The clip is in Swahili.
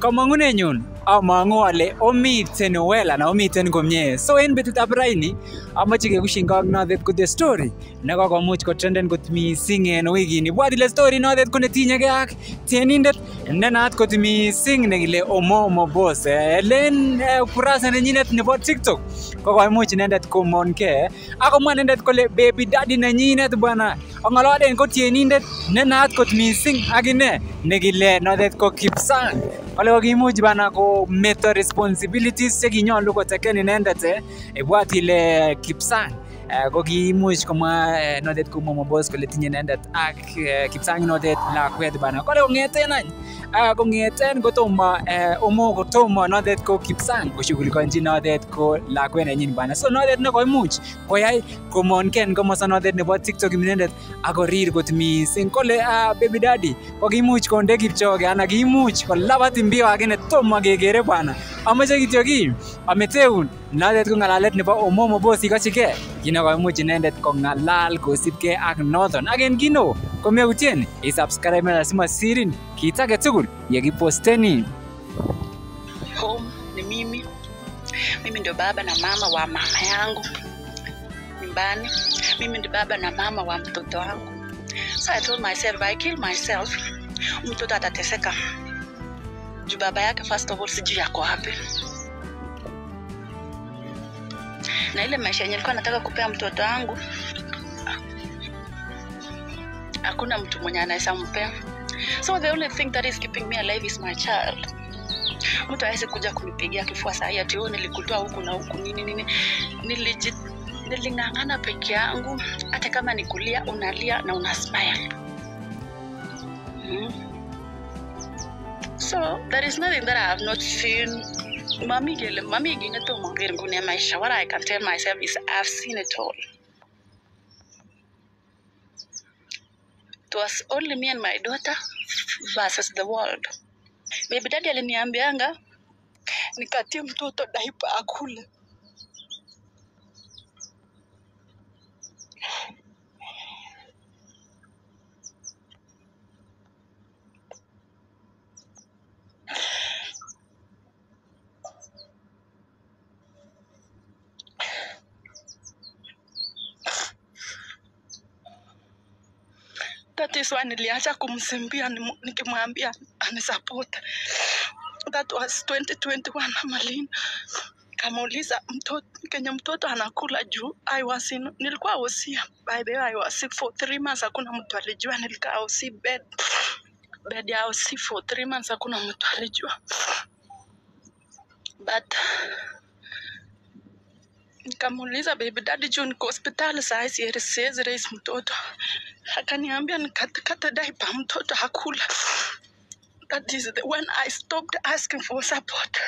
Kamangunenyun amangu ale omiten well ana omiten komie. So en betutab raini amache kekushin notet ko the story nekokomuch ko trenden kot mising en wikini. Bwat ile story notet ko netinyegei ak tienindet nenaat kot mising nekile Omomo Boss. Len kurasa nenyinet nebo TikTok kokoimuch inendet komonkei akomwa inendet kole baby daddy nenyinet bwana ongololen ko tienindet nenaat kot mising akine nekile notet ko Kipsang. Ole kokimuch bana ko meto responsibilities chekinyolu koteken inendet ibwat ile Kipsang ko kimuch komwa notet ko Omomo Boss kole tinye inendet ak Kipsang notet lakwet bana kole kongeten kotomo kotomo notet ko Kipsang koshughulikanji notet ko lakwet nenyin bana. So notet nekoimuch koyai komonken komosta notet nebo TikTok inendet akorir kot mising kole baby daddy kokimuch konde Kipchoge ana kimuch kolabat mbio akine tomo kekere bwana. Amache kityo ki ameteun notet ko ngalalet nebo Omomo Boss ikochigei kinekoimuch inendet kongalal kosipkei ak noton. Ak en kino komeutien isubscribe asimasirin kit age tugul yekiposteni. Home ni mimi ndio baba na mama wa mama yangu nyumbani. Mimi ndio baba na mama wa mtoto wangu. So I told myself if I kill myself mtoto atateseka. Juu baba yake first of all sijui yako wapi. Na ile maisha yenye nilikuwa nataka kupea mtoto wangu hakuna mtu mwenye anaweza mpea. So the only thing that is keeping me alive is my child. Mtu hawezi kuja kunipigia kifua saa hii ati nilikutoa huku na huku nini. Nilingangana peke yangu, hata kama nikulia unalia na una smile. So there is nothing that I have not seen. Mami gine to mongere ngune maisha. What I can tell myself is I've seen it all. It was only me and my daughter versus the world. Baby daddy aliniambianga nikatie mtoto diaper akule. That is why niliacha kumsimbia nikimwambia anisupport. That was 2021 Malin. Kamuuliza mtoto anakula juu. Nilikuwa hosia. By the way I was sick for 3 months. Hakuna mtu alijua nilikaa hosi bed ya hosi for 3 months. Hakuna mtu alijua. But nikamuuliza baby daddy juu niko hospitali saa hizi siwezi raise mtoto. Akaniambia nikata diaper mtoto hakula. That is when I stopped asking for support.